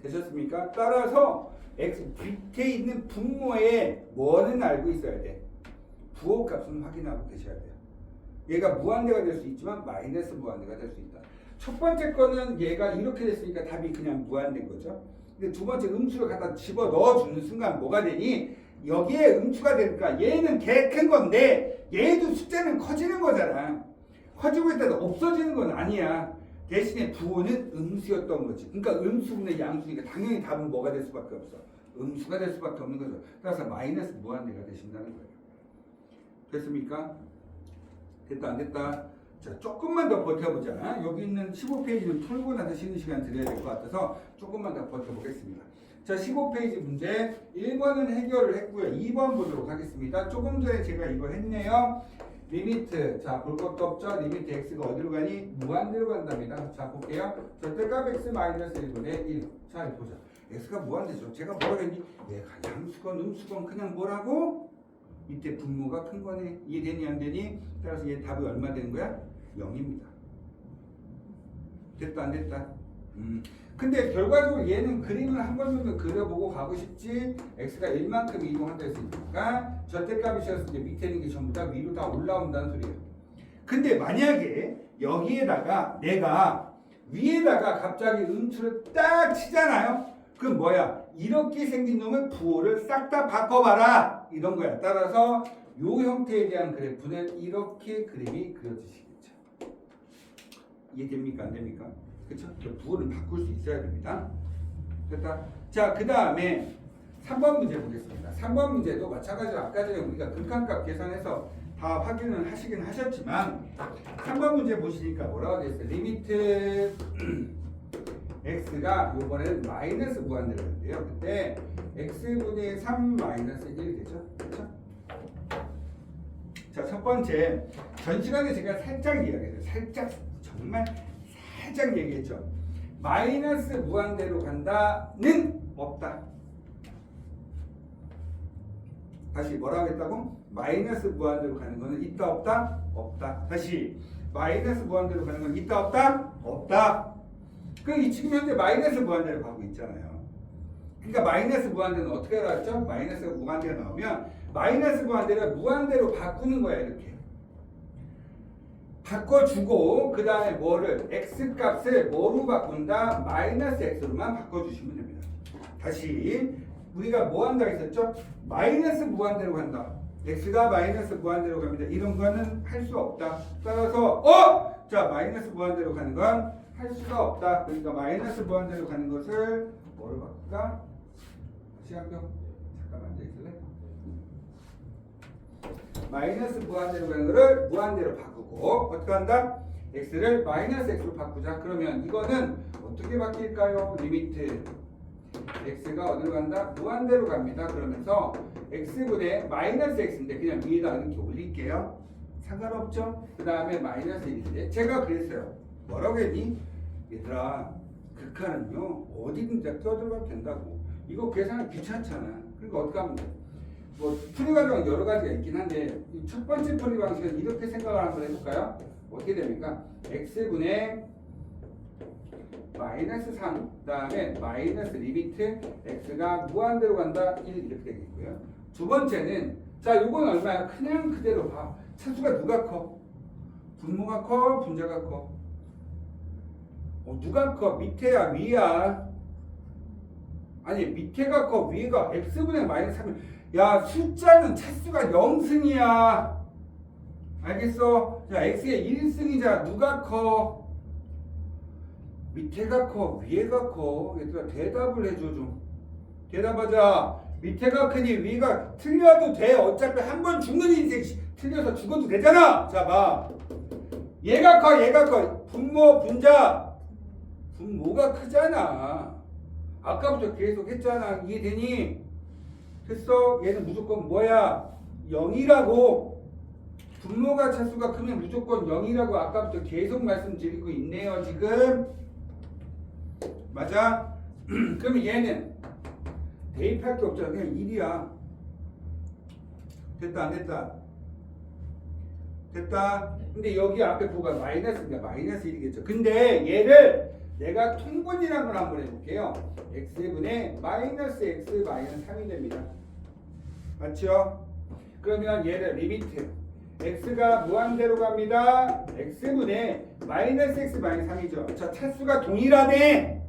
되셨습니까? 따라서 x 밑에 있는 분모의 뭐는 알고 있어야 돼. 부호값은 확인하고 계셔야 돼요. 얘가 무한대가 될 수 있지만 마이너스 무한대가 될 수 있다. 첫 번째 거는 얘가 이렇게 됐으니까 답이 그냥 무한대인 거죠. 근데 두 번째 음수를 갖다 집어 넣어주는 순간 뭐가 되니? 여기에 음수가 되니까 얘는 개 큰 건데 얘도 숫자는 커지는 거잖아. 커지고 있다가 없어지는 건 아니야. 대신에 부호는 음수였던 거지. 그러니까 음수분의 양수니까 당연히 답은 뭐가 될 수밖에 없어. 음수가 될 수밖에 없는 거죠. 따라서 마이너스 무한대가 되신다는 거예요. 됐습니까? 됐다 안 됐다? 자, 조금만 더 버텨보자. 여기 있는 15페이지는 풀고 나서 쉬는 시간 드려야 될 것 같아서 조금만 더 버텨보겠습니다. 자, 15페이지 문제 1번은 해결을 했고요. 2번 보도록 하겠습니다. 조금 전에 제가 이거 했네요. 리미트, 자, 볼 것도 없죠? 리미트 x가 어디로 가니? 무한대로 간답니다. 자, 볼게요. 절대값 x 마이너스 1분의 1. 자, 보자. x가 무한대죠. 제가 뭐라고 했니? 얘가 양수건, 음수건 그냥 뭐라고? 밑에 분모가 큰 거네. 이해되니 안 되니? 따라서 얘 답이 얼마 되는 거야? 0입니다. 됐다 안 됐다? 근데 결과적으로 얘는 그림을 한 번 정도 그려보고 가고 싶지. x가 1만큼 이동한다 했으니까 절대값이셨을 때 밑에 있는 게 전부 다 위로 다 올라온다는 소리예요. 근데 만약에 여기에다가 내가 위에다가 갑자기 음수를 딱 치잖아요. 그럼 뭐야? 이렇게 생긴 놈을 부호를 싹 다 바꿔봐라 이런 거야. 따라서 요 형태에 대한 그래프는 이렇게 그림이 그려지시겠죠. 이해됩니까? 안 됩니까? 그렇죠? 부호를 바꿀 수 있어야 됩니다. 됐다. 자, 그 다음에 3번 문제 보겠습니다. 3번 문제도 마찬가지로 아까 전에 우리가 극한값 계산해서 다 확인을 하시긴 하셨지만 3번 문제 보시니까 뭐라고 되어 있어요? 리미트 x가 요번에는 마이너스 무한대로 되는데요. 그때 x분의 3 마이너스 1 되죠? 그렇죠? 자, 첫 번째 전 시간에 제가 살짝 이야기했어요. 살짝, 정말 살짝 얘기했죠. 마이너스 무한대로 간다는 없다. 다시 뭐라고 했다고? 마이너스 무한대로 가는 거는 있다 없다? 없다. 다시 마이너스 무한대로 가는 건 있다 없다? 없다. 그럼 지금 현재 마이너스 무한대로 가고 있잖아요. 그러니까 마이너스 무한대는 어떻게 나왔죠? 마이너스 무한대가 나오면 마이너스 무한대를 무한대로 바꾸는 거야. 이렇게 바꿔주고 그 다음에 뭐를 x값을 뭐로 바꾼다? 마이너스 x로만 바꿔주시면 됩니다. 다시 우리가 뭐 한다고 했었죠? 마이너스 무한대로 간다. x가 마이너스 무한대로 갑니다. 이런 거는 할 수 없다. 따라서 자 마이너스 무한대로 가는 건 할 수가 없다. 그러니까 마이너스 무한대로 가는 것을 뭐로 바꿀까? 시간표 잠깐만 앉아있을래? 마이너스 무한대로 가는 거를 무한대로 바꾸고 어떻게 한다? x를 마이너스 x로 바꾸자. 그러면 이거는 어떻게 바뀔까요? 리미트 x가 어디로 간다? 무한대로 갑니다. 그러면서 x분의 마이너스 x인데 그냥 위에다 이렇게 올릴게요. 상관없죠? 그 다음에 마이너스 1인데 제가 그랬어요. 뭐라고 했니? 얘들아 극한은요 어디든지 껴들어가도 된다고. 이거 계산 귀찮잖아. 그러니까 어떻게 하면 돼? 뭐 풀이 과정은 여러 가지가 있긴 한데 이 첫 번째 풀이 방식은 이렇게 생각을 한번 해볼까요? 어떻게 됩니까? x분의 마이너스 3, 그 다음에 마이너스 리미트 x가 무한대로 간다 1 이렇게 되겠고요. 두 번째는 자 요건 얼마야? 그냥 그대로 봐. 차수가 누가 커? 분모가 커? 분자가 커? 누가 커? 밑에야 위야? 아니 밑에가 커 위가 x분의 마이너스 3. 야 숫자는 차수가 0승이야. 알겠어? 자 x의 1승이자 누가 커? 밑에가 커 위에가 커? 얘들아 대답을 해줘 좀. 대답하자. 밑에가 크니 위가 틀려도 돼. 어차피 한 번 죽는 인생 틀려서 죽어도 되잖아. 자 봐. 얘가 커 얘가 커. 분모 분자. 분모가 크잖아. 아까부터 계속 했잖아. 이해되니? 됐어? 얘는 무조건 뭐야? 0이라고. 분모가 차수가 크면 무조건 0이라고 아까부터 계속 말씀드리고 있네요. 지금 맞아? 그럼 얘는 대입할 게 없잖아. 그냥 1이야. 됐다 안 됐다? 됐다? 근데 여기 앞에 부가 마이너스니까 마이너스 1이겠죠. 근데 얘를 내가 통분이라는 걸 한번 해볼게요. x분의 마이너스 x 마이너스 3이 됩니다. 맞죠? 그러면 얘를 리미트 x가 무한대로 갑니다. x분의 마이너스 x 마이너스 3이죠. 자 차수가 동일하네.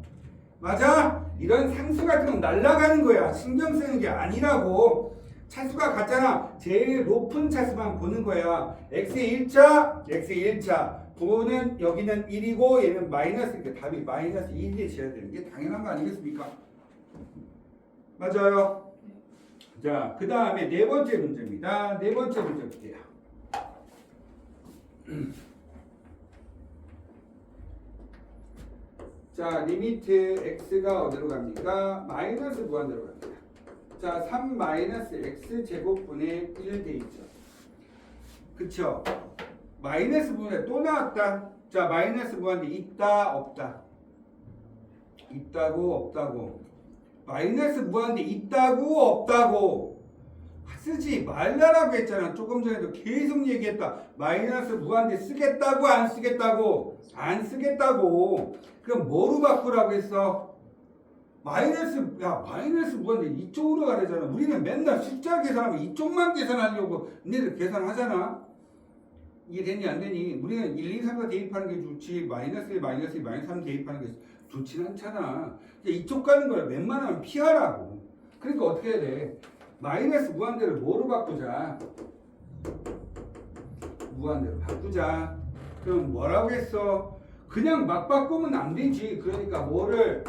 맞아? 이런 상수 같은 건 날아가는 거야. 신경 쓰는 게 아니라고. 차수가 같잖아. 제일 높은 차수만 보는 거야. x의 1차, x의 1차. 부호는 여기는 1이고 얘는 마이너스니까 답이 마이너스 1이 지어야 되는 게 당연한 거 아니겠습니까? 맞아요. 자, 그 다음에 네 번째 문제입니다. 네 번째 문제 볼게요. 자, 리미트 x가 어디로 갑니까? 마이너스 무한대로 갑니다. 자, 3 마이너스 x 제곱분의 1 돼 있죠. 그쵸? 마이너스 무한대 또 나왔다. 자, 마이너스 무한대 있다 없다. 있다고 없다고. 마이너스 무한대 있다고 없다고. 쓰지 말라라고 했잖아. 조금 전에도 계속 얘기했다. 마이너스 무한대 쓰겠다고 안 쓰겠다고? 안 쓰겠다고. 그럼 뭐로 바꾸라고 했어? 마이너스 무한대 이쪽으로 가려잖아. 우리는 맨날 숫자 계산하면 이쪽만 계산하려고 니들 계산하잖아. 이게 되니 안 되니? 우리는 1, 2, 3, 4 대입하는 게 좋지 마이너스 1, 마이너스 2, 마이너스 3 대입하는 게 좋지는 않잖아. 이쪽 가는 걸 웬만하면 피하라고. 그러니까 어떻게 해야 돼? 마이너스 무한대를 뭐로 바꾸자? 무한대로 바꾸자. 그럼 뭐라고 했어? 그냥 막 바꾸면 안 되지. 그러니까 뭐를?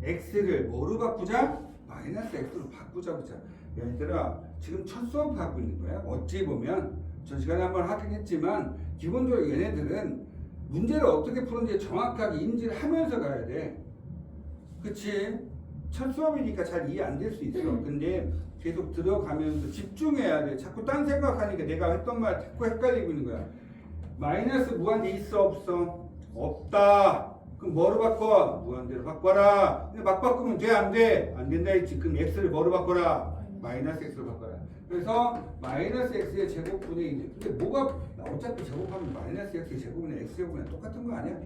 x를 뭐로 바꾸자? 마이너스 x로 바꾸자고 자. 얘들아 지금 첫 수업 하고 있는 거야. 어찌 보면 전 시간에 한번 하긴 했지만 기본적으로 얘네들은 문제를 어떻게 푸는지 정확하게 인지를 하면서 가야 돼. 그치? 첫 수업이니까 잘 이해 안 될 수 있어. 근데 계속 들어가면서 집중해야 돼. 자꾸 딴 생각하니까 내가 했던 말 자꾸 헷갈리고 있는 거야. 마이너스 무한대 있어 없어? 없다. 그럼 뭐로 바꿔? 무한대로 바꿔라. 근데 막 바꾸면 돼 안 돼? 안 된다 했지. 그럼 x를 뭐로 바꿔라? 마이너스 x로 바꿔라. 그래서 마이너스 x의 제곱분의 1. 근데 뭐가 어차피 제곱하면 마이너스 x의 제곱분의 x 제곱이랑 똑같은 거 아니야?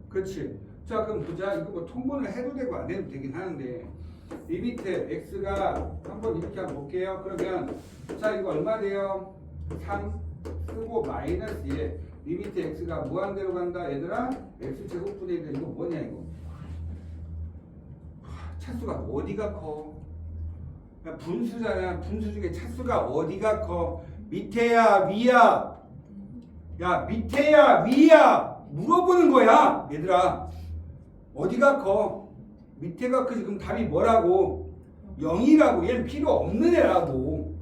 그렇지. 자 그럼 보자. 이거 뭐 통분을 해도 되고 안 해도 되긴 하는데 리미트 x가 한번 이렇게 한번 볼게요. 그러면 자 이거 얼마 돼요? 3 쓰고 15 마이너스 1 리미트 x가 무한대로 간다 얘들아. x제곱분의 1 이거 뭐냐 이거. 차수가 어디가 커? 야, 분수잖아. 분수 중에 차수가 어디가 커? 밑에야 위야? 야 밑에야 위야? 물어보는 거야 얘들아. 어디가 커? 밑에가 크지. 그럼 답이 뭐라고? 0이라고. 얘는 필요 없는 애라고.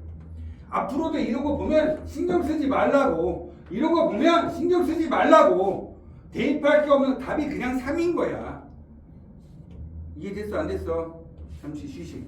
앞으로도 이런 거 보면 신경 쓰지 말라고. 이런 거 보면 신경 쓰지 말라고. 대입할 게 없는 답이 그냥 3인 거야. 이해됐어 안 됐어? 잠시 휴식.